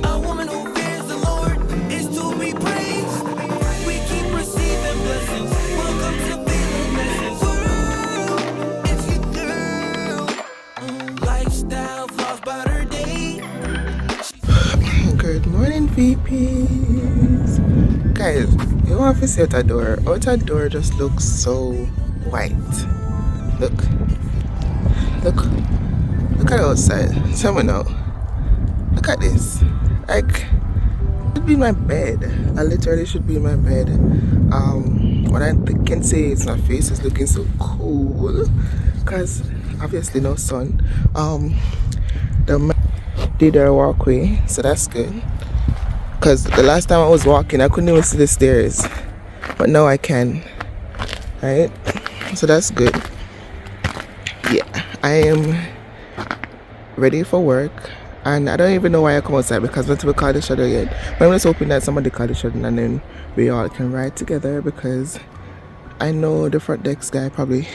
A woman who fears the Lord is to be praised. We keep receiving blessings. Welcome to V-La-Nessa. It's your girl. Lifestyle vlogs about her day. Good morning, VPs. Guys, you want to see out a door? Out a door just looks so white. Look at outside. Someone out. Look at this. Like, should be in my bed. I literally should be in my bed. What I can say is my face is looking so cool, cause obviously no sun. The man did our walkway, so that's good. Cause the last time I was walking, I couldn't even see the stairs, but now I can. Right? So that's good. Yeah, I am ready for work. And I don't even know why I come outside because not to call the shadow yet. But I'm just hoping that somebody call the shadow and then we all can ride together, because I know the front desk guy probably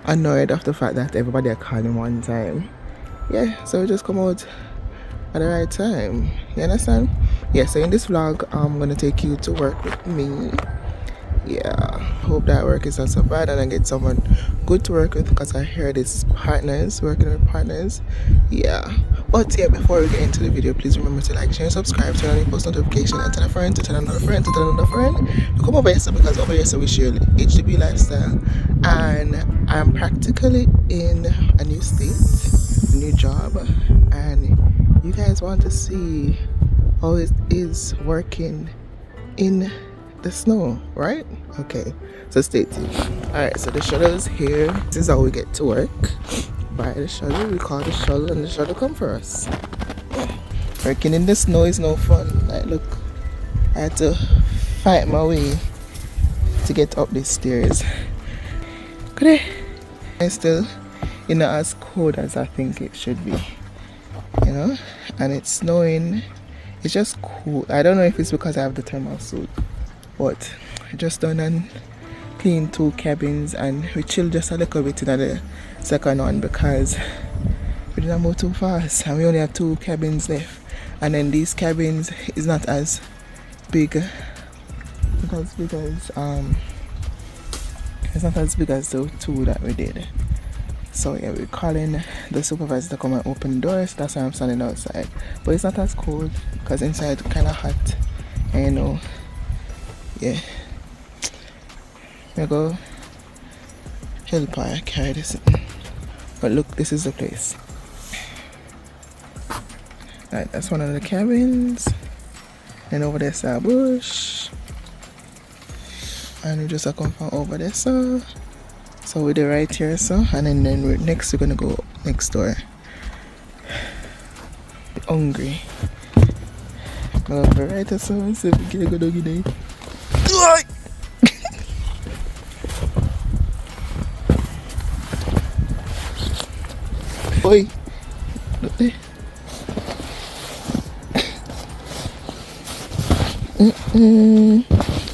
annoyed of the fact that everybody are calling one time. Yeah, so we just come out at the right time. You understand? Yeah, so in this vlog, I'm gonna take you to work with me. Yeah, hope that work is not so bad and I get someone good to work with, because I heard it's partners, working with partners. Yeah, but yeah, before we get into the video, please remember to like, share, and subscribe, turn on your post notification, and tell a friend to tell another friend to tell another friend to come over here, so because over here so we share HDB lifestyle. And I'm practically in a new state, a new job, and you guys want to see how it is working in the snow, right? Okay, so stay tuned. Alright, so the shuttle is here. This is how we get to work. By the shuttle, we call the shuttle and the shuttle come for us. Working in the snow is no fun. Like, look, I had to fight my way to get up these stairs. It's still, not as cold as I think it should be, and it's snowing. It's just cool. I don't know if it's because I have the thermal suit, but I just done and cleaned 2 cabins, and we chilled just a little bit in the second one because we didn't move too fast and we only have 2 cabins left. And then these cabins is not as big, it's not as big as the 2 that we did. So yeah, we're calling the supervisor to come and open the doors. That's why I'm standing outside. But it's not as cold because inside it's kind of hot. And yeah. I go help her carry this in. But look, this is the place. Alright, that's one of the cabins. And over there's a bush. And we just come from over there, so we're there right here, so, and then we're gonna go next door. We're hungry. I'm gonna go right there, so see if we get a good doggy day. Oi! Look there.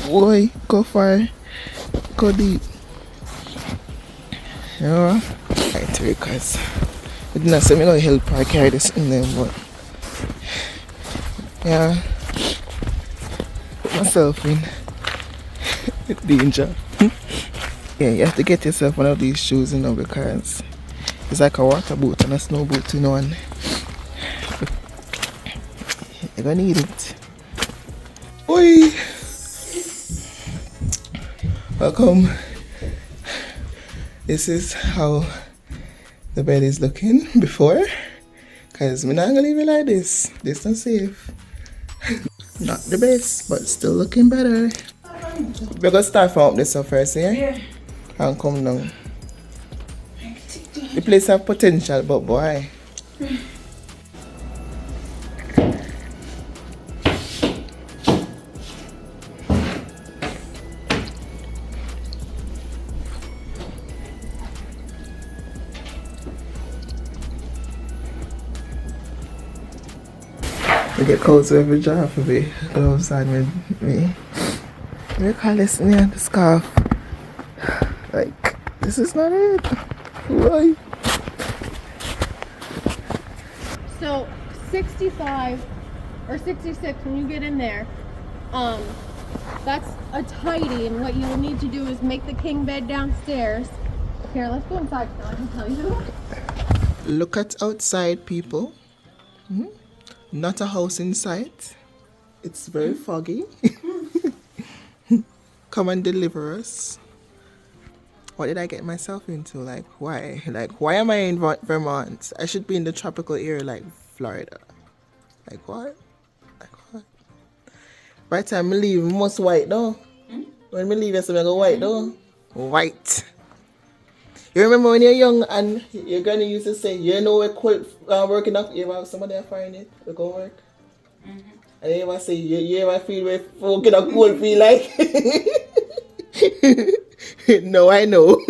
Oi, go far. Go deep. Yeah, right, because I did not say me gonna help her carry this in there, but yeah, put myself in danger. Yeah, you have to get yourself one of these shoes, because it's like a water boot and a snow boot, and you're gonna need it. Oi! Welcome. This is how the bed is looking before, because I'm not gonna leave it like this. This is not safe. Not the best, but still looking better. We're gonna start from up this stuff first, yeah? And come down. The place have potential, but boy. We get cold to every job for me. Gloves on with me. We call this near the scarf. Like, this is not it. Why? So 65 or 66 when you get in there, that's a tidy, and what you'll need to do is make the king bed downstairs. Here, let's go inside so I can tell you. Look at outside, people. Not a house in sight. It's very foggy. Come and deliver us. What did I get myself into? Like, why? Like, why am I in Vermont? I should be in the tropical area like Florida. Like, what? Like, what? By the time I leave, most white, though. When we leave, I go white, though. White. You remember when you're young and your granny used to say, you know, we're working up, you have somebody find it, we go work. And you ever say, you ever feel we're working up cold feel like? No, I know.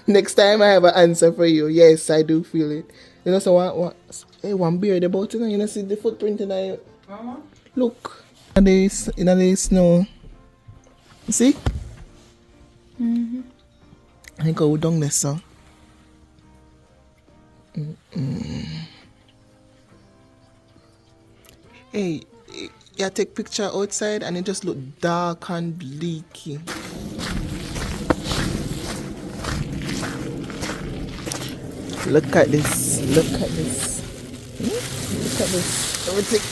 Next time I have an answer for you. Yes, I do feel it. You know, so one beard about it, you know, see the footprint in it. Look. In the snow. You see? I go down there, so. Hey, yeah, take picture outside and it just look dark and bleaky. Look at this. Look at this. Look at this. Everything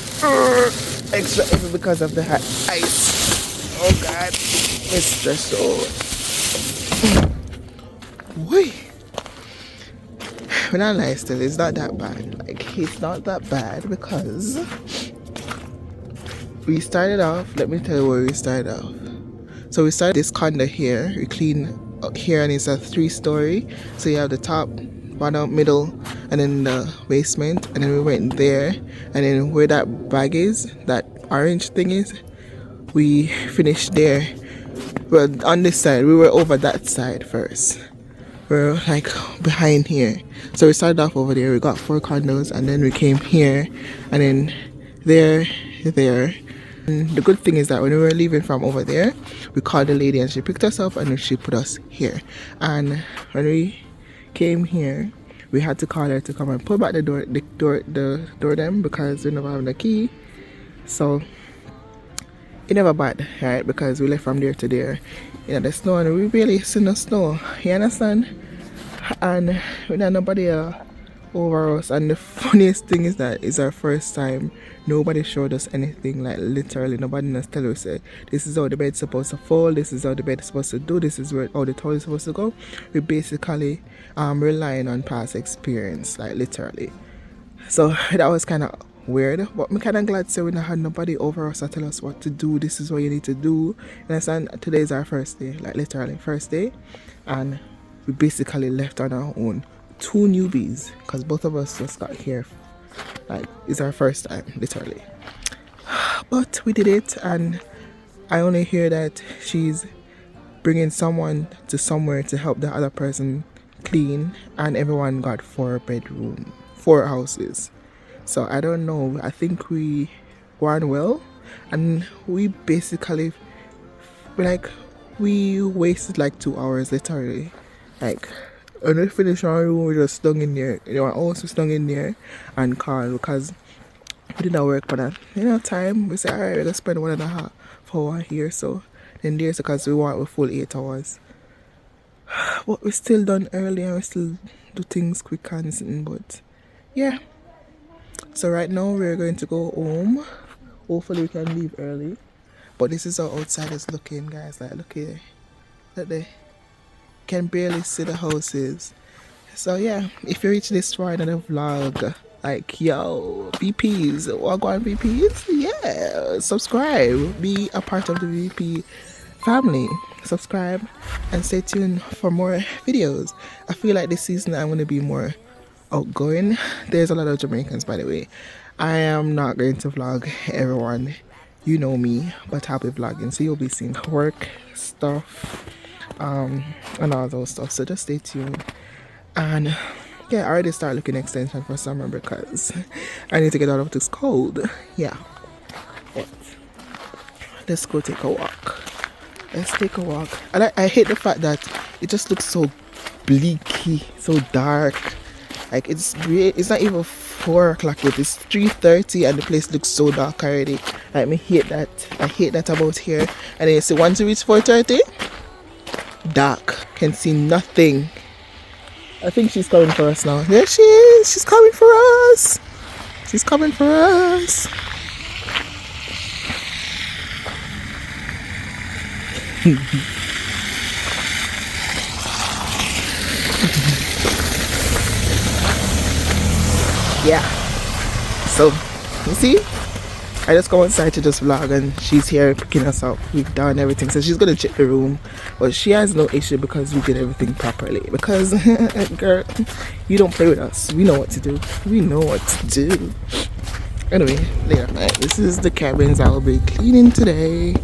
extra heavy because of the hot ice. Oh God, it's stressful. Wait. When I lie still, it's not that bad. Like, it's not that bad because we started off, let me tell you where we started off. So we started this condo here. We clean here and it's a 3-story. So you have the top, bottom, middle, and then the basement. And then we went there. And then where that bag is, that orange thing is, we finished there. Well, on this side, we were over that side first. We're like behind here. So we started off over there. We got 4 condos and then we came here and then there. And the good thing is that when we were leaving from over there, we called the lady and she picked us up and then she put us here. And when we came here, we had to call her to come and pull back the door them because we never have the key. So it never bad, right? Because we left from there to there. You know, the snow and we barely see no snow. You understand? And we don't nobody over us. And the funniest thing is that it's our first time. Nobody showed us anything, like literally nobody knows tell us this is how the bed's supposed to fall, this is how the bed's supposed to do, this is where how the toilet is supposed to go. We basically relying on past experience, like literally. So that was kind of weird, but I'm kind of glad so we not had nobody over us to tell us what to do. This is what you need to do. You understand? Today is our first day, like literally first day, and we basically left on our own. 2 newbies, because both of us just got here. Like, it's our first time, literally. But we did it, and I only hear that she's bringing someone to somewhere to help the other person clean, and everyone got 4 houses. So I don't know. I think we won well, and we basically we wasted like 2 hours literally. Like, when we finished our room, we just stung in there. You know, I also stung in there and called because we didn't work for that. You know, time. We said, alright, we're gonna spend 1.5 hour here. So then there's because we want a full 8 hours. But we still done early and we still do things quick and something. But yeah. So right now we're going to go home. Hopefully we can leave early. But this is how outside is looking, guys. Like, look here. Look there. Can barely see the houses. So yeah, if you reach this far in the vlog, like, yo, VPs, what go on VPs? Yeah, subscribe, be a part of the VP family. Subscribe and stay tuned for more videos. I feel like this season I'm going to be more outgoing. There's a lot of Jamaicans, by the way. I am not going to vlog everyone. You know me, but I'll be vlogging, so you'll be seeing work stuff and all those stuff, so just stay tuned. And yeah, I already started looking extension for summer because I need to get out of this cold. Yeah, but let's go take a walk. Let's take a walk. And I hate the fact that it just looks so bleaky, so dark. Like it's great. It's not even 4 o'clock yet. It's 3:30 and the place looks so dark already. Like me hate that. I hate that about here. And then you see once you reach 4:30, dark. Can see nothing. I think she's coming for us now. There she is. She's coming for us. She's coming for us. Yeah. So, you see? I just come outside to just vlog and she's here picking us up. We've done everything. So she's going to check the room. But she has no issue because we did everything properly. Because, girl, you don't play with us. We know what to do. We know what to do. Anyway, later night. This is the cabins I will be cleaning today.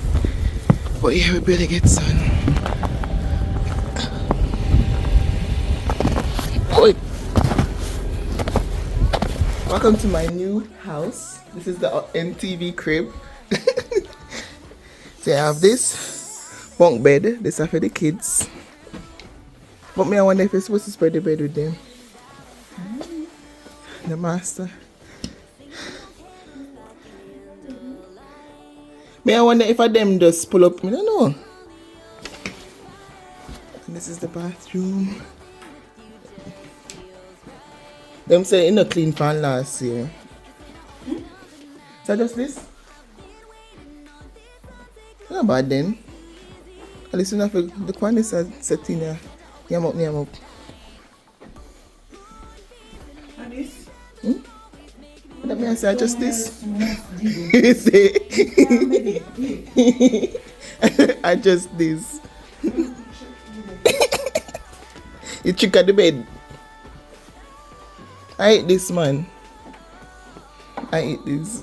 But yeah, we better get sun. Oi. Welcome to my new house. This is the NTV crib. So I have this bunk bed. This is for the kids. But me, I wonder if you're supposed to spread the bed with them. The master. Me, I wonder if I them just pull up. I don't know. And this is the bathroom. Them say in a clean fan last year. Is that just this? Not bad then. At least enough the one is setting here. Yam up. And this? Let me say just this. You say I just this. You trick at the bed. I eat this, man. I eat this.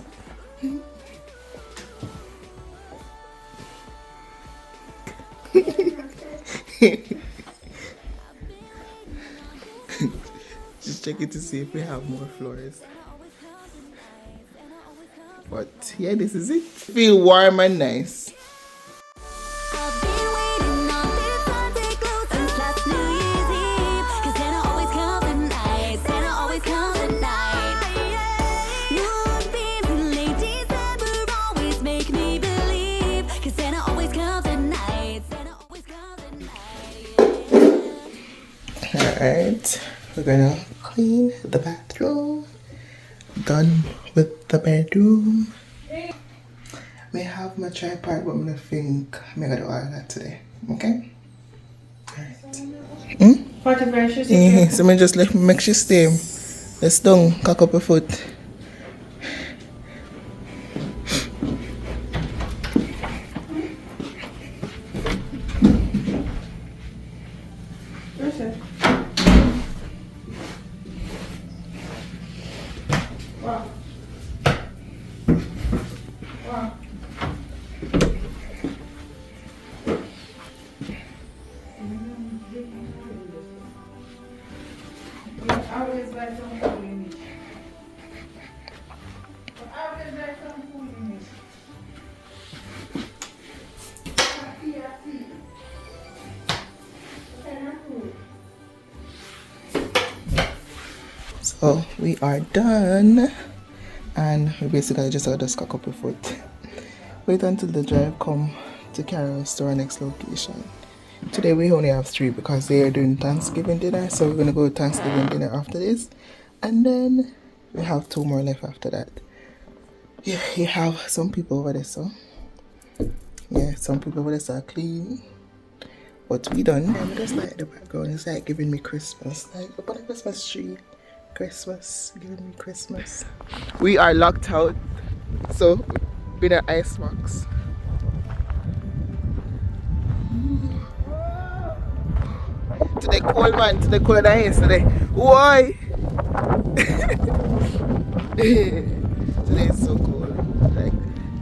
Just check it to see if we have more floors. But yeah, this is it. Feel warm and nice. I've been waiting on this Sunday glow since last New Year's Eve. 'Cause Santa always comes at night. Santa always comes at night. Moonbeams in late December always make me believe. 'Cause Santa always comes at night. Santa always comes at night. Alright, we're gonna clean the bathroom. Done with the bedroom. May have my tripod, but I'm gonna think I'm gonna do all that today. Okay? Alright. Yeah, so me just make sure stay. Let's down, cock up a foot. So we are done, and we basically just gotta cock up a foot. Wait until the drive come to carry us to our next location. Today we only have 3 because they are doing Thanksgiving dinner, so we're gonna go to Thanksgiving dinner after this, and then we have 2 more left after that. Yeah, you have some people over there, so yeah, some people over there are clean, but we done. I just like the background. It's like giving me Christmas, like up on a Christmas tree. Christmas, giving me Christmas. We are locked out, so been an ice box. Today cold, man. Today colder than yesterday. Why? Today is so cold. Like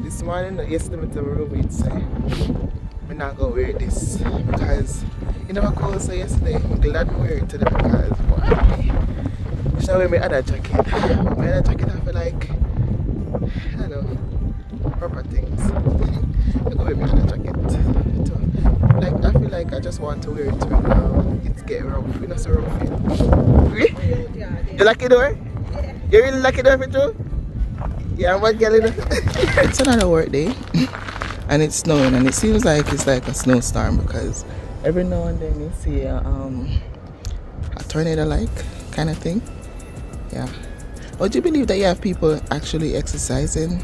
this morning, yesterday, I told my roommate say I'm not gonna wear this because it never cold. So yesterday, I'm glad I wear it today because why? Should I wear my other jacket? My other jacket I feel like, I don't know, proper things. I go wear my other jacket too. Like I feel like I just want to wear it right now. It's getting rough, you know, so rough. You like it though? You really like it though, too? Yeah, what girl? It's another work day, and it's snowing, and it seems like it's like a snowstorm because every now and then you see a tornado-like kind of thing. Yeah. Would you believe that you have people actually exercising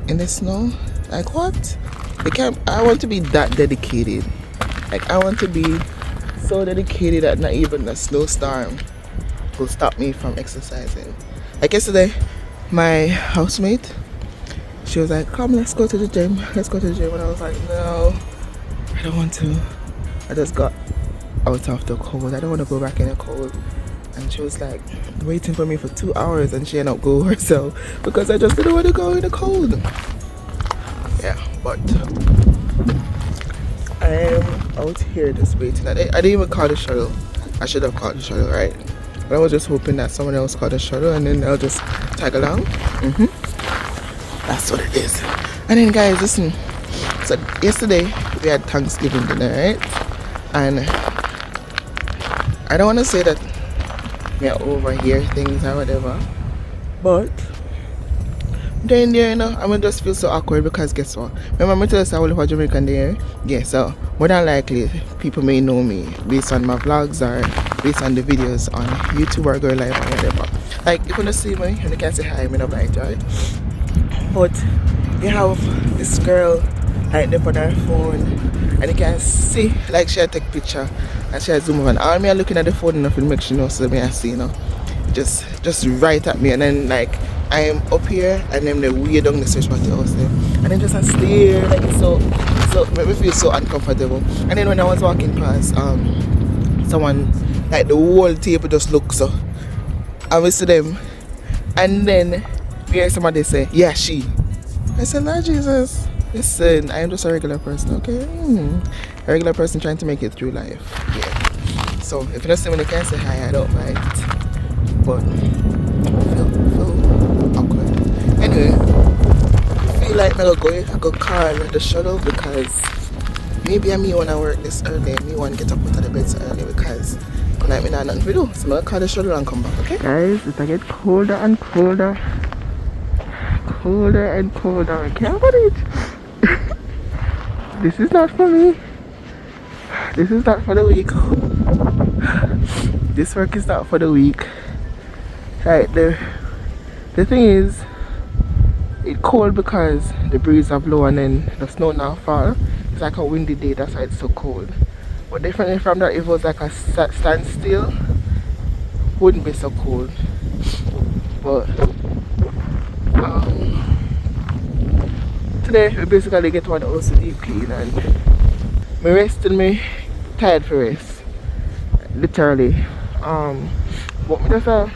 in the snow? Like what? They can't. I want to be that dedicated. Like I want to be so dedicated that not even a snowstorm will stop me from exercising. Like yesterday, my housemate, she was like, "Come, let's go to the gym. Let's go to the gym." And I was like, "No, I don't want to. I just got out of the cold. I don't want to go back in the cold." And she was like waiting for me for 2 hours, and she ended up going herself because I just didn't want to go in the cold. Yeah, but I am out here just waiting. I didn't even call the shuttle. I should have called the shuttle, right? But I was just hoping that someone else called the shuttle and then I'll just tag along. That's what it is. And then guys, listen. So yesterday we had Thanksgiving dinner, right? And I don't want to say that we overhear things or whatever, but then there, you know, I'm gonna just feel so awkward because guess what? Remember I told us I will have Jamaican there? Yeah, so more than likely people may know me based on my vlogs or based on the videos on YouTube or Girl Life or whatever. Like you can see me and you can say hi, I'm not right, right? But you have this girl like up on her phone and you can see like she take picture and she zoom over and all me are looking at the phone enough to make sure you know so me I see, you know. Just right at me and then like I am up here and then the way down the search party house there and then just I stare like it's so make me feel so uncomfortable. And then when I was walking past someone like the whole table just look so I was to them and then we hear somebody say, "Yeah, she." I said, "Lord Jesus, listen, I am just a regular person, okay? A regular person trying to make it through life." Yeah. So if you don't see me, you can say hi, I don't mind. But feel awkward. Anyway, I feel like I go call the shuttle because maybe I me wanna work this early. Me want to get up out of the bed so early because tonight me not nothing to do. So I'm gonna call the shuttle and come back, okay? Guys, it's gonna get colder and colder. Colder and colder. I can't believe it. This is not for me. This is not for the week. This work is not for the week. Right, the thing is, it's cold because the breeze are blow and then the snow now fall. It's like a windy day, that's why it's so cold. But differently from that, if it was like a standstill, wouldn't be so cold. But today we basically get one house deep clean and me resting, me tired for rest, literally. But me just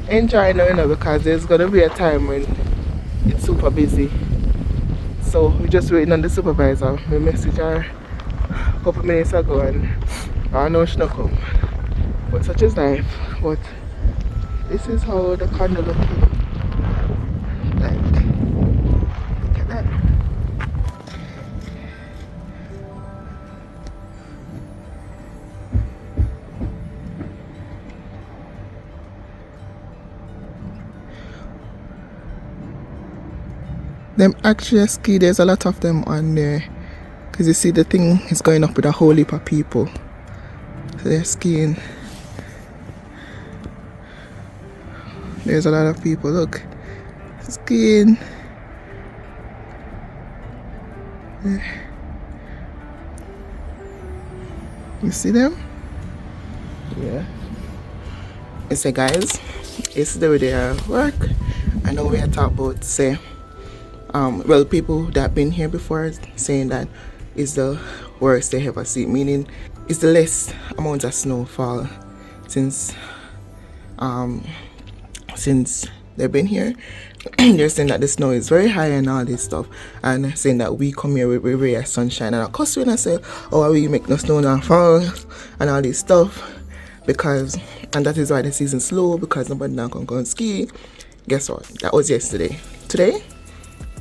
enjoy now, you know, because there's gonna be a time when it's super busy. So we're just waiting on the supervisor. We messaged her a couple minutes ago and I know she not come. But such is life. But this is how the condo looking. Like, look at that. Them actually ski, there's a lot of them on there. Because you see the thing is going up with a whole heap of people. So they're skiing. There's a lot of people, look. Skiing. You see them? Yeah. You see guys, yesterday they are work. I know we are talking about say well, people that been here before saying that is the worst they ever see, meaning it's the less amount of snowfall since they've been here. They're saying that the snow is very high and all this stuff, and saying that we come here with rare sunshine, and of course when I say, "Oh, we make no snow now fall," and all this stuff, because and that is why the season's slow because nobody now can go and ski. Guess what? That was yesterday. Today,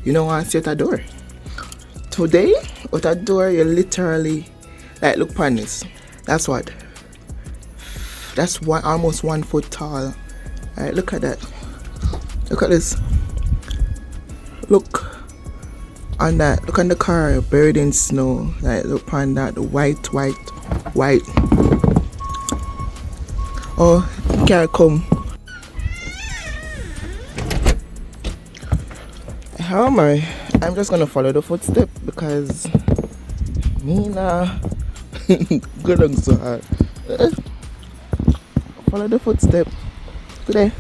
you know what? It's out the door. Today, out the door, you literally Like, look upon this. That's what? That's one, almost 1 foot tall. Alright, look at that. Look at this. Look on that. Look on the car buried in snow. Like, look upon that. The white. Oh, can't come. How am I? I'm just gonna follow the footstep because me nah good on so hard. Follow the footstep. Today.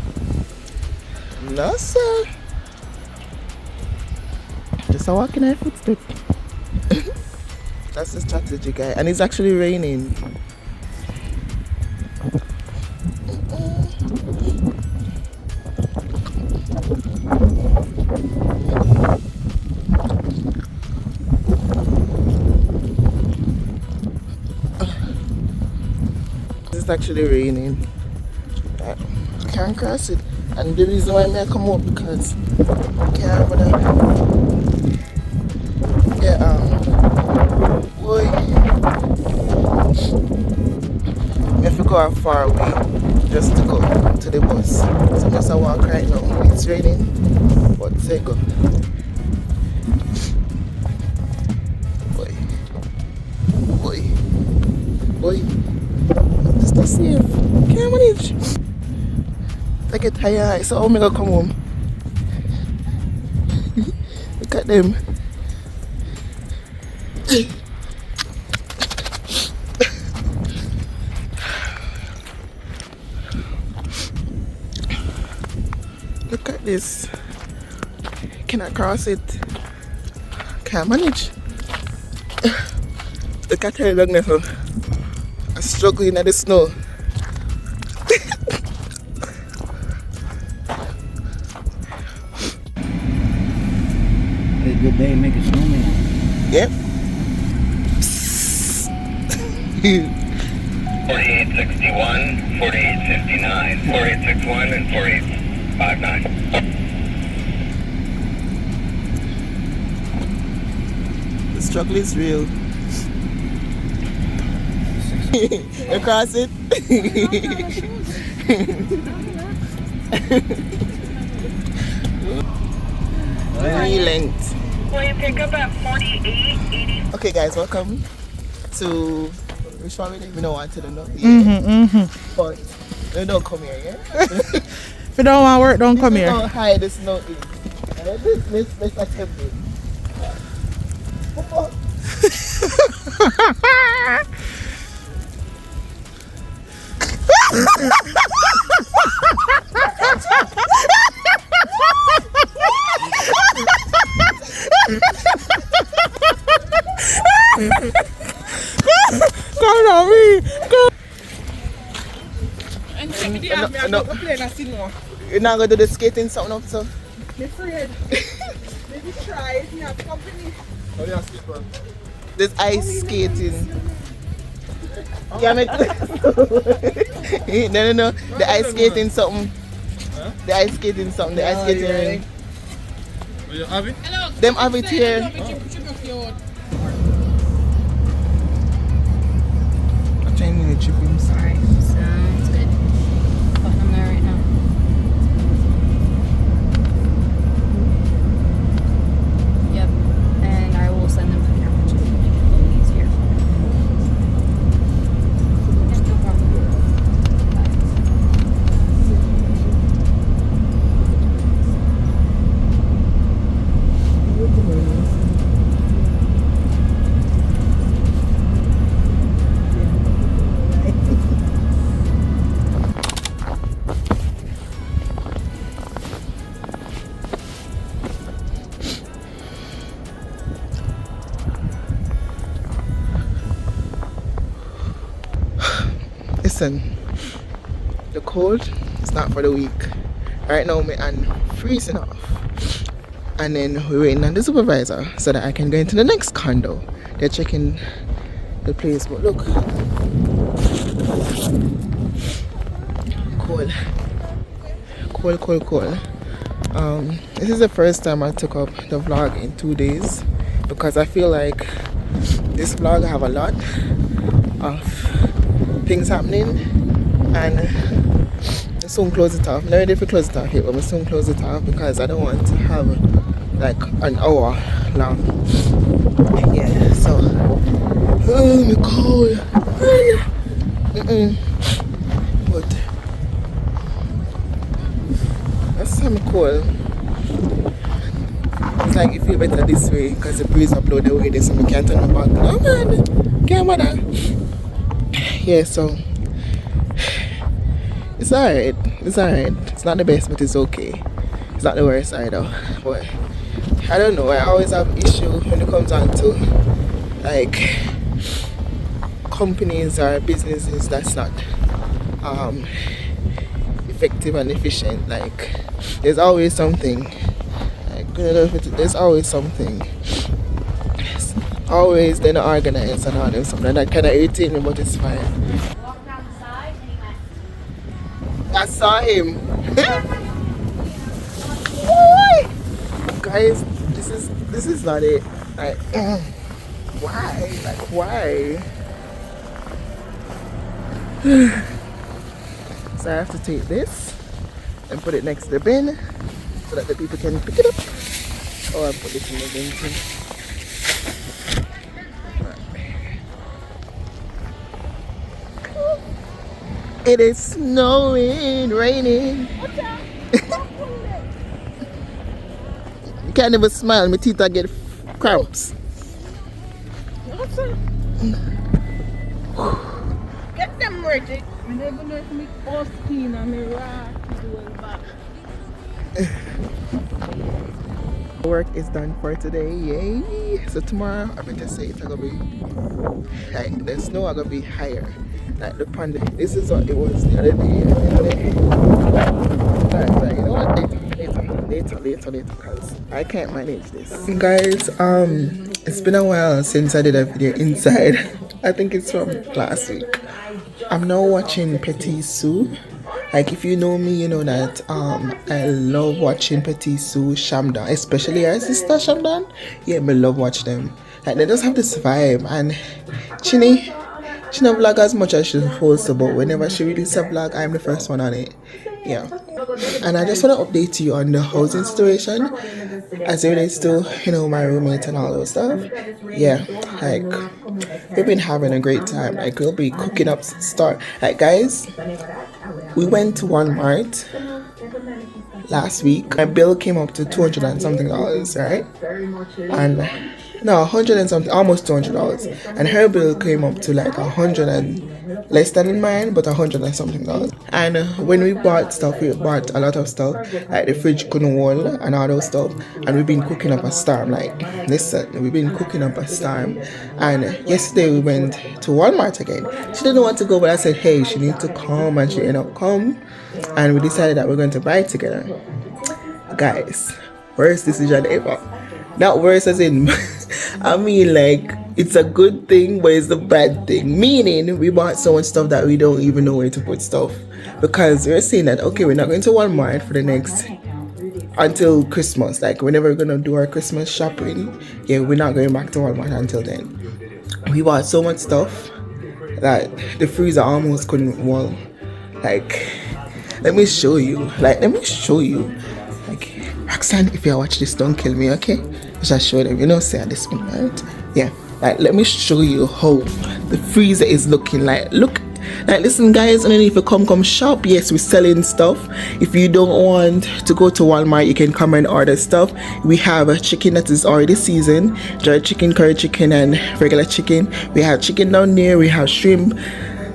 No sir. Just a walking in footstep. That's the strategy, guy. And it's actually raining. It's actually raining. I can't cross it. And the reason why I come up because I can't boy. I have to go far away just to go to the bus. So I'm just a walk right now. It's raining. But say go. Boy. Just not safe. Can't manage. I get tired, so I'm gonna come home. Look at them. Look at this. Cannot cross it. Can't manage. Look at her long now. I'm struggling at the snow. Had a good day making snowman. Yep. 4861, 4859, 4861, and 4859. The struggle is real. Across it. Relent. Will you pick up at 4880? Okay, guys, welcome to which one we don't even know what to do. But they don't come here, yeah? If you don't want work, don't come here. How high the snow is. Let's attempt it. Come on, me. Come. No. You're not gonna do the skating something up, so? I'm afraid. Maybe try if you have company. Oh, yeah, skate one. There's ice skating. Yeah, make no. The ice skating something. Huh? The ice skating something. The ice skating ring. Will you have it? Them have it here. I'm trying to chip him. Alright, sounds good. Putting them there right now. Yep, and I will send them to the camera to make it a little easier. Yeah, no problem. Listen, the cold is not for the weak. Right now, I'm freezing off. And then we're waiting on the supervisor so that I can go into the next condo. They're checking the place, but look. Cold. This is the first time I took up the vlog in 2 days because I feel like this vlog I have a lot of things happening, and I soon close it off. Not ready to close it off yet, but I soon close it off because I don't want to have like an hour long. Yeah, so oh my cold. But that's some cold. It's like you feel better this way because the breeze upload the way this, so we can't turn the back. No man, can't bother. Yeah, so it's alright. It's alright. It's not the best, but it's okay. It's not the worst either. But I don't know. I always have issue when it comes on to like companies or businesses that's not effective and efficient. Like there's always something. Like there's always something. Always they're not organized and all them something that kind of irritates me, but it's fine. I saw him. Guys, this is not it. Like, why? Like, why? So I have to take this and put it next to the bin so that the people can pick it up. Or I put it in the bin too. It is snowing, raining. You can't even smile, my teeth get cramps. Get them ready. I never know if me post clean and me rock doing back. Work is done for today, yay! So tomorrow, I better say it's gonna be like the snow are gonna be higher. Like the pond, this is what it was the other day. Right, you know what? Later, because I can't manage this. Guys, it's been a while since I did a video inside. I think it's from last week. I'm now watching Petit Sue. Like if you know me, you know that I love watching Petit Sue, Shamdan, especially her sister Shamdan. Yeah, I love watch them. Like they just have this vibe, and Chini don't vlog as much as she's supposed to, but whenever she releases a vlog, I'm the first one on it. Yeah. And I just want to update you on the housing situation as it relates to, you know, my roommate and all those stuff. Yeah, like we've been having a great time. Like we'll be cooking up like guys, we went to Walmart last week. My bill came up to $200 and something, right? And no, 100 and something, almost $200. And her bill came up to like 100 and less than mine, but 100 and something dollars. And when we bought stuff, we bought a lot of stuff, like the fridge couldn't hold and all those stuff. And we've been cooking up a storm. Like, listen, we've been cooking up a storm. And yesterday we went to Walmart again. She didn't want to go, but I said, hey, she needs to come, and she ended up come. And we decided that we're going to buy it together. Guys, worst decision ever. Not worse as in, I mean like, it's a good thing, but it's a bad thing. Meaning, we bought so much stuff that we don't even know where to put stuff. Because we're saying that, okay, we're not going to Walmart for the next, until Christmas. Like, whenever we're going to do our Christmas shopping, yeah, we're not going back to Walmart until then. We bought so much stuff that the freezer almost couldn't hold. Like, let me show you. Like, Roxanne, if you watch this, don't kill me, okay? Just show them, you know, say this one, right? Yeah, like, let me show you how the freezer is looking. Like, look, like, listen, guys, and then if you come shop, yes, we're selling stuff. If you don't want to go to Walmart, you can come and order stuff. We have a chicken that is already seasoned, dried chicken, curry chicken, and regular chicken. We have chicken down there, we have shrimp,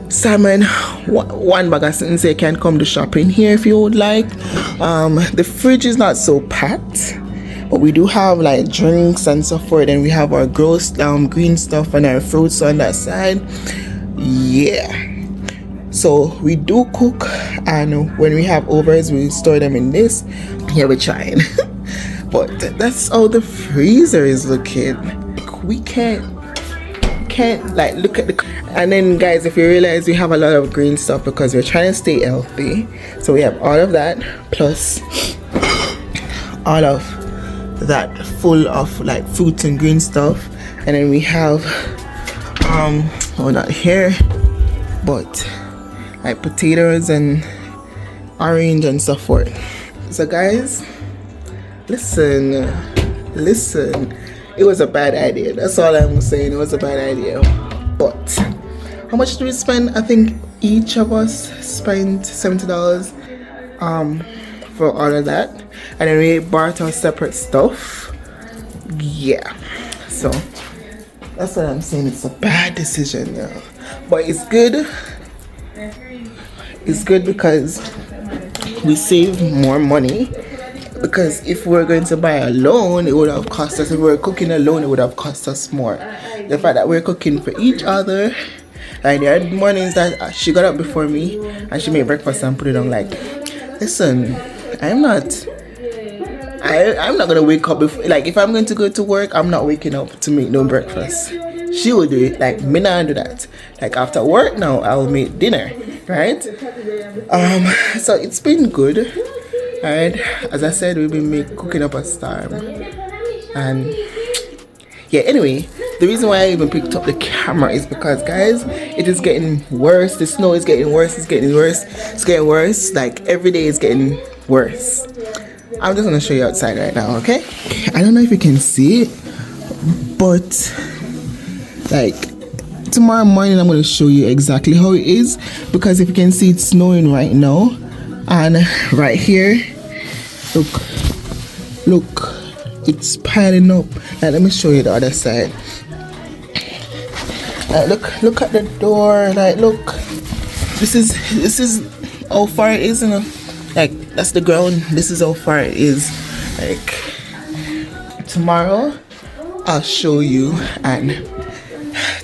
salmon, one bag of things. You can come to shop in here if you would like. The fridge is not so packed, but we do have like drinks and so forth, and we have our gross green stuff and our fruits on that side. Yeah, so we do cook, and when we have overs we store them in this. Yeah, we're trying. But that's how the freezer is looking. We can't like look at the. And then guys, if you realize, we have a lot of green stuff because we're trying to stay healthy. So we have all of that plus all of that full of like fruits and green stuff. And then we have well, not here, but like potatoes and orange and so forth. So guys, listen, it was a bad idea. That's all I'm saying. It was a bad idea. But how much did we spend? I think each of us spent $70 for all of that, and then we bought our separate stuff. Yeah, so that's what I'm saying. It's a bad decision, yeah, but it's good. It's good because we save more money. Because if we were going to buy alone, it would have cost us. If we were cooking alone, it would have cost us more. The fact that we're cooking for each other, like there are mornings that she got up before me and she made breakfast and put it on. Like, listen, I'm not gonna wake up before. Like, if I'm going to go to work, I'm not waking up to make no breakfast. She will do it. Like, me not do that. Like after work now, I will make dinner, right? So it's been good. Alright, as I said, we've been cooking up a storm. And yeah, anyway, the reason why I even picked up the camera is because, guys, it is getting worse. The snow is getting worse. It's getting worse. It's getting worse. Like every day is getting worse. I'm just gonna show you outside right now, okay? I don't know if you can see it, but like tomorrow morning I'm gonna show you exactly how it is, because if you can see, it's snowing right now. And right here, look, it's piling up. Like, let me show you the other side. Like, look at the door. Like, look, this is how far it is, you know. Like, that's the ground. This is how far it is. Like, tomorrow I'll show you. And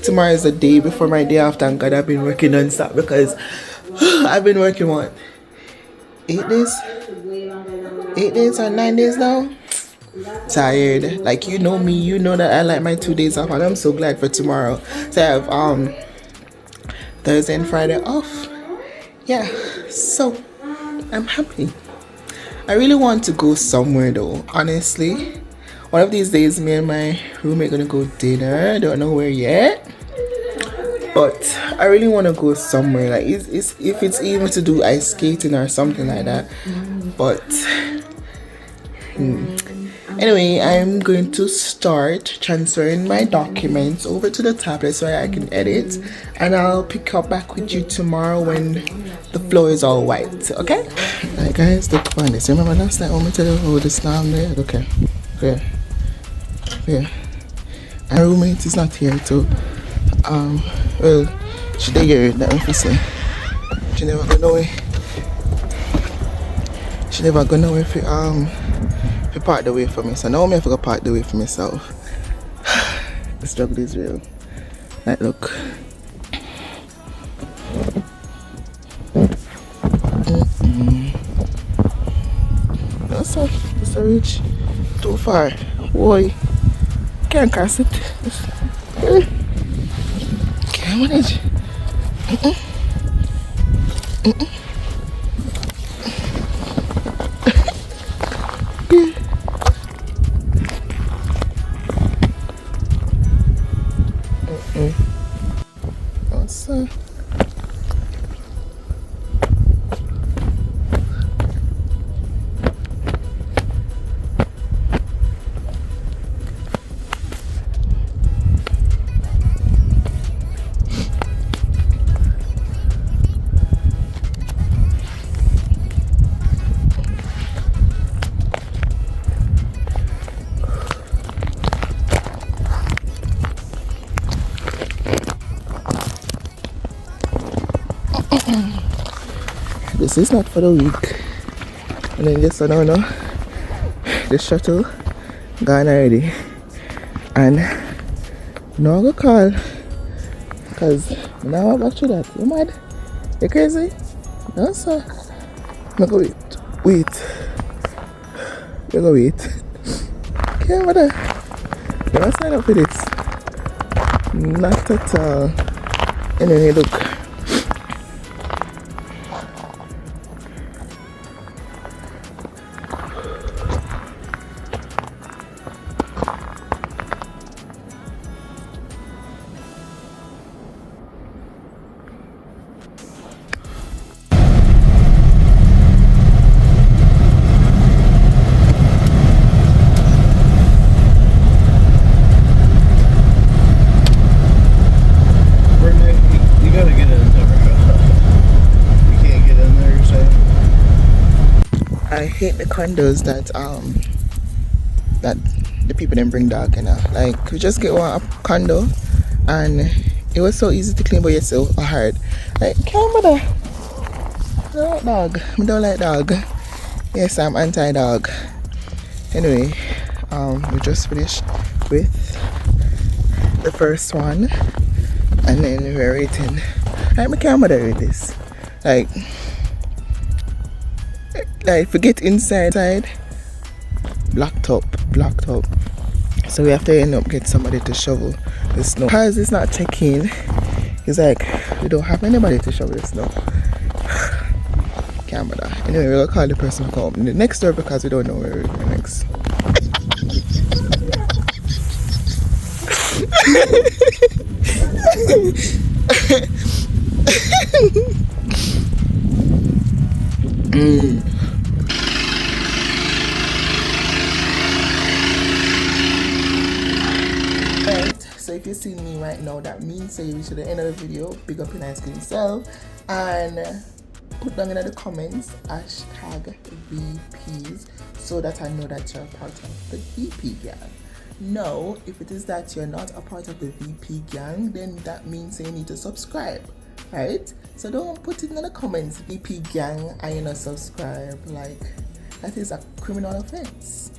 tomorrow is the day before my day off. Thank God I've been working non-stop, because I've been working what, 8 days? 8 days or 9 days now? Tired. Like, you know me, you know that I like my 2 days off, and I'm so glad for tomorrow. So I have Thursday and Friday off. Yeah, so I'm happy. I really want to go somewhere though, honestly. One of these days, me and my roommate gonna go dinner. Don't know where yet, but I really want to go somewhere. Like, if it's even to do ice skating or something like that. But anyway, I'm going to start transferring my documents over to the tablet so I can edit, and I'll pick up back with you tomorrow when the floor is all white. Okay? Alright guys, look on this. Remember last night when we tell you how the storm there? Okay. Yeah. My roommate is not here too. Well, she did hear that if you say. She never go nowhere. She never go nowhere if you part the way for me. So now I have to go part the way for myself. The struggle is real. Like, look. No sir, it's a reach too far. Boy, can't cross it. Can't manage. Awesome. This is not for the week. And then just so now, the shuttle gone already. And now I go call, because now I got you that. You mad? You crazy? No sir. No go wait. You go wait. Okay, what you don't sign up for this. Not at all. Anyway, look. hate the condos that that the people then bring dog, you know. Like we just get one condo and it was so easy to clean, but it's so hard. Like can't bother. I don't like dog. I don't like dog. Yes, I'm anti-dog. Anyway, we just finished with the first one, and then we're waiting. I can't bother with this. Like forget inside, blocked up. So we have to end up get somebody to shovel the snow. Because it's not checking, it's like we don't have anybody to shovel the snow. Can't bother. Anyway, we'll call the person who come the next door because we don't know where we're going next. Right, so if you see me right now, that means say you to the end of the video, big up your nice clean self, and put down in the comments hashtag VPs so that I know that you're a part of the VP gang. No, if it is that you're not a part of the VP gang, then that means you need to subscribe, right? So don't put it in the comments VP gang and you're not subscribe. Like that is a criminal offense,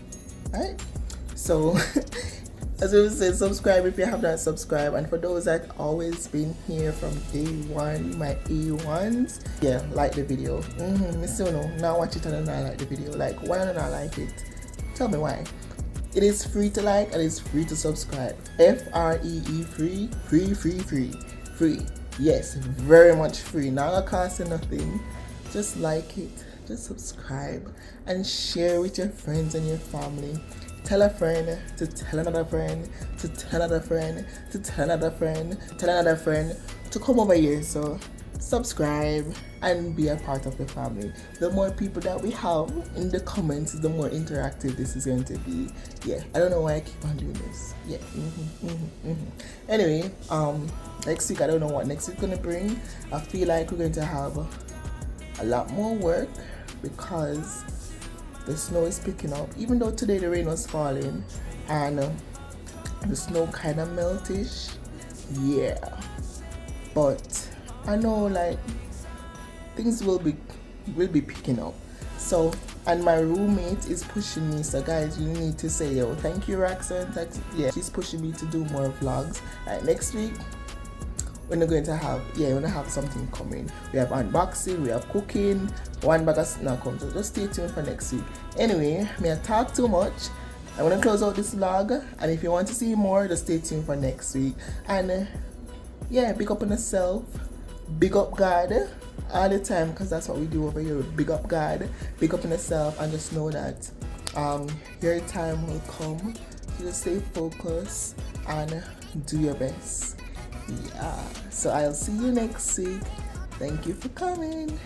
right? So as we said, subscribe if you have not subscribed, and for those that always been here from day one, my A1s, yeah, like the video. Me still know, now watch it and not like the video. Like, why don't I like it? Tell me why. It is free to like and it's free to subscribe. FREE free. Yes, very much free. Not gonna cost you nothing. Just like it, just subscribe and share with your friends and your family. Tell a friend to tell another friend to tell another friend to tell another friend, tell another friend to come over here. So subscribe and be a part of the family. The more people that we have in the comments, the more interactive this is going to be. Yeah, I don't know why I keep on doing this. Yeah. Anyway, next week I don't know what next week's gonna bring. I feel like we're going to have a lot more work because the snow is picking up, even though today the rain was falling and the snow kind of meltish. Yeah, but I know like things will be picking up. So, and my roommate is pushing me, so guys, you need to say, yo, thank you Roxanne. Yeah, she's pushing me to do more vlogs. Like next week we're not going to have, we're gonna have something coming. We have unboxing, we have cooking, one bag of snack comes. So just stay tuned for next week. Anyway, may I talk too much? I'm gonna close out this vlog, and if you want to see more, just stay tuned for next week. And yeah, big up on yourself, big up God all the time, because that's what we do over here. Big up God, big up on yourself, and just know that your time will come. So just stay focused and do your best. Yeah, so I'll see you next week. Thank you for coming.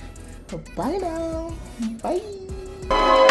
Bye now. Bye.